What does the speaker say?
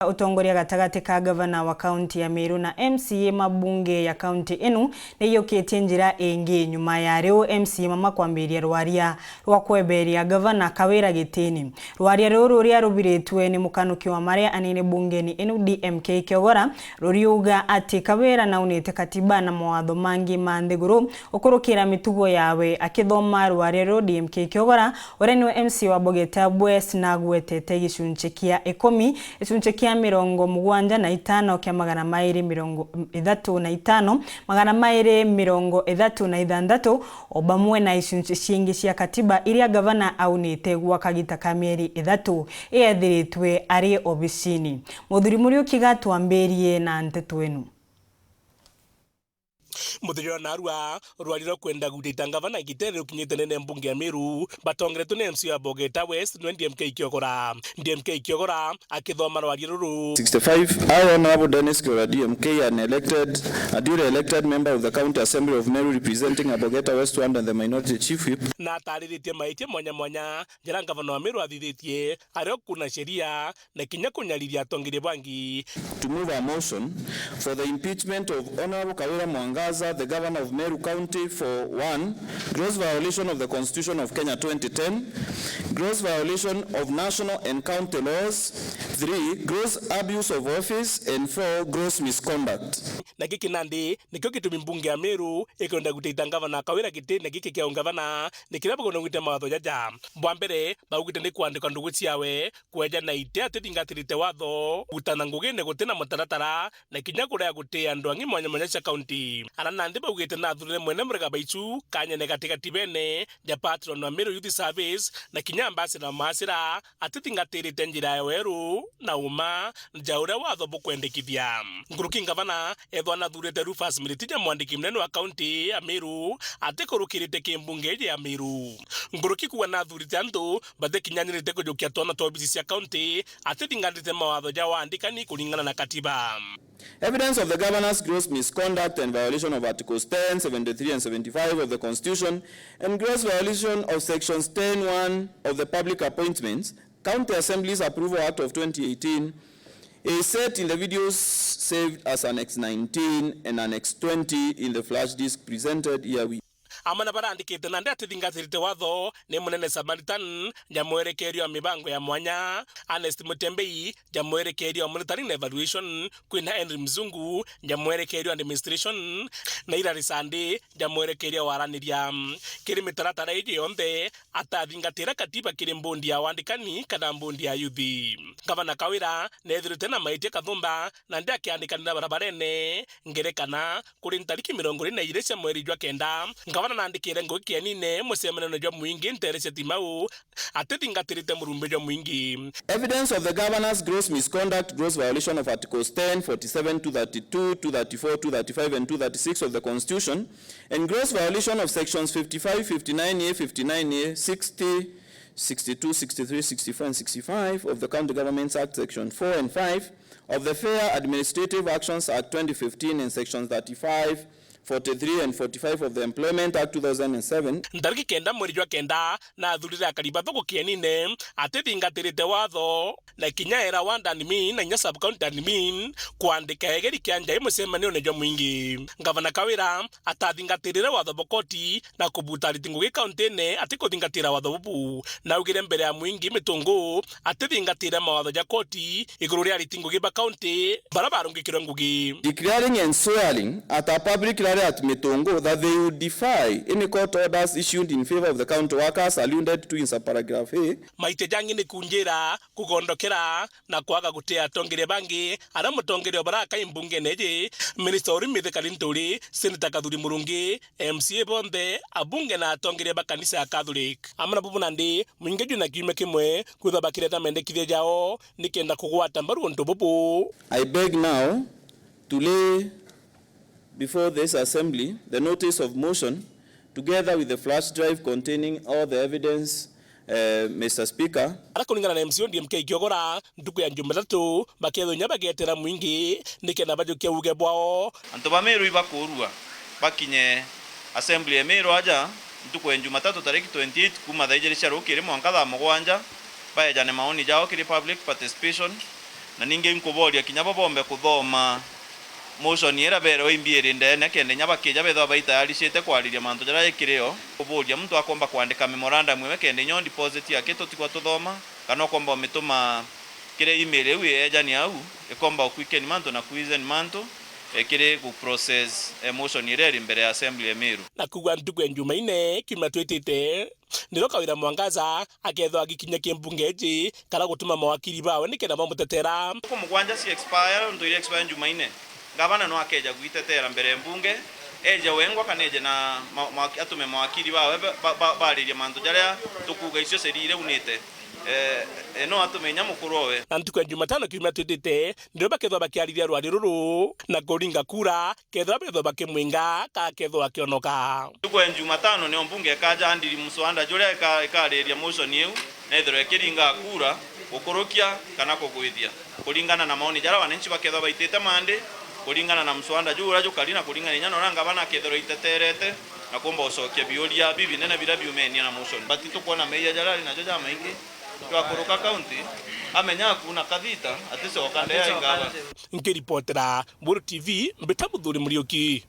Utongoria gatagati ka gavana wa kaunti ya Meru na MCA mabunge ya kaunti enu niyoketie njira ingi nyuma ya riu MCA makwambiria RWARIA rwa kweberia gavana Kawira gitini. RWARIA ruru ria rubiritwe ni mukanukio wa maria anene bungeni enu DMK KIOGORA RURIUGA ati Kawira NAUNITE KATIBA na mawatho mangi mandhiguru ukurukira mitugo yawe akithoma RWARIA ru DMK KIOGORA ureni wa MCA wa Bogeta West na gwetete gicunche kia 10 gicunche kia 75 kia 235 obamwe na icunche ciingi cia katiba iria gavana aunite gwa kagita ka mieri 3 ethiritwe ari obicini. Muthuri Muriuki gatwambirie na nteto enu. Muthuri narua rwariro kwenda gutita gavana gitero kinyite nene mbunge ya Meru batongeretwo ne MCA wa Bogeta West no DMK KIOGORA KIOGORA akithoma rwariro ruru 65. I, Honorable Dennis Kura DMK, a duly elected member of the County Assembly of Meru representing Bogeta West under the Minority Chief Whip. Na tariritie maitie mwanya jara gavana wa Meru athithitie ario kuna sheria na kinya kunyariria atongoria bangi to move a motion for the impeachment of Honorable Kawira, the governor of Meru County, for 1, gross violation of the Constitution of Kenya 2010, gross violation of national and county laws, 3, gross abuse of office, and 4, gross misconduct. Na giki nandi nikyo gitumi mbunge ya Meru ikonda gutita gavana Kawira giti na giki kia gavana nikiraba kono gwite mawatho jaja bwambere baugite ni kwandika ndugu ciawe kweja na ite atingatirite watho gutana ngugine gutena mataratara na kinya kuria gutia andu angi mwanya cia county ana nandi baugite na thurire mwene murega baichu kanyene katikati bene ja patron wa Meru Youth Service na kinya ambassador masira atitingatirite njira ya weru na uma njaure watho bukwendekithia nguruki gavana ethwana thurite Rufus Militija mwandiki mnene wa county ya Meru atikurukirite kimbunge ya Meru nguruki kuwa na thurite andu bate kinyanyirite kujukia twana tobisi cia county atitingatirite mawatho ja wandikani kulingana na katiba. Evidence of the governor's gross misconduct and violation of Articles 10, 73 and 75 of the Constitution and gross violation of Sections 10(1) of the Public Appointments, County Assembly's Approval Act of 2018 is set in the videos saved as Annex 19 and Annex 20 in the flash disk presented here. Amana barandikite na ndate thingatirite watho ni munene Samaritan jamwerekerio mibango ya mwanya Honest Mutembei jamwerekerio monitoring evaluation kwina Henry Mzungu jamwerekerio administration na Irari Sande jamwerekerio waraniria kiri mitaratara iji yonde atathingatira katiba kiri mbundi ya wandikani kana mbundi ya yuthi. Gavana Kawira nethirite na maitie kathumba na ndi akiandikanira barabarene ngerekana kuri ntariki 22 cia mweri jwa kenda gavana nandikire ngukia nine musemene jwa MWINGI nterese timau atethingatirite murumbe jwa MWINGI. Evidence of the governor's gross misconduct, gross violation of Articles 10, 47, 232, 234, 235 and 236 of the Constitution and gross violation of Sections 55, 59A, 59A, 60, 62, 63, 64 and 65 of the County Governments Act Section 4 and 5 of the Fair Administrative Actions Act 2015 and Sections 35, 43 and 45 of the Employment Act 2007. Ndariki kenda mweri jwa kenda na thurire akariba thoko kienine atethingatirite watho na kinya era wanda admin na nya sub county admin kwandika egeri kianja imusemane ne jwa MWINGI. Gavana Kawira atathingatirire watho bokoti na kubuta ritingu gi county ne atikuthingatira watho bubu na ugire mbere ya MWINGI mitungu atethingatire mawatho ja koti iguru ria ritingu gi ba county barabarungikirwe ngugi. Declaring and swearing at a public at Mitongo that they would defy any court orders issued in favor of the county workers alluded to in subparagraph A. Maite jangi ni kunjira kugondokera na kwaga gutea tongere bangi ara mutongere baraka imbunge neje minister Orimide Kalinturi Senator Kadhuri Murungi MCA Bonde abunge na tongere bakanisa ya Catholic amana bubu nandi mwingeju na kiume kimwe kutha bakireta mendekithia jao nikenda kugwata mbaru onto bubu. I beg now to lay before this assembly the notice of motion together with the flash drive containing all the evidence, Mr. Speaker. Ala kulingana na MCA DMK KIOGORA nduku ya Jumatatu baketho nyabagetera MWINGI nikenda bajukia uge bwao antu ba Meru ibakurua bakinye assembly ya Meru aja nduku ya Jumatatu tariki 28 kuma thaijeri cia rukiri mwanka thaa mugwanja bayejane maoni jao kiri public participation na ninge nkuboria kinyabo bombe kuthoma motion era bero imbiere ndene kende nyaba kija betho baitayarishite kwariria mantu jara ikireo kuboria mtu akomba kuandika memorandum we kende nyo deposit yake tutikwa tuthoma kana komba umetuma kire email ewe ejani au ekomba ukwike ni mantu na kuize ni mantu ekire ku process emotion ire mbere ya assembly ya MERU na kugwa ntuku Jumaine kimatwetete ndiro Kawira mwangaza akethwa gikinya kimbungeji kala gutuma mawakili bawe nikenda mamutetera ko mugwanja si expire ndo ile expire Jumaine ngabana no akeja guitetera mbere mbunge eje wengwa kaneje na atume mawakili bawe bariria mantu jaria tukuga icio serire unite no atumenya mukurowe na ntuku Jumatano kimatwetete ndiro bakethwa bakiariria rwari ruru na kuringa kura kethwa betho bakimwinga ka kethwa akionoka ntuku Jumatano ne mbunge kaja andiri muswanda juria ikariria motion yeu na ithero kiringa kura gukurukia kana kugwithia kuringana na maoni jara wananchi bakethwa baitete mande kuringana na muswanda jura jukalina kuringana nyano ranga bana kethero iteterete na komba usokia bioria bibi nene bila biumenia na motion bati tukona meya jara na joja maingi kwa kuruka county amenya kuna kadhita atise wakande ya ingaba nkiripotera MBUNGE TV mbetamuthuri Muriuki.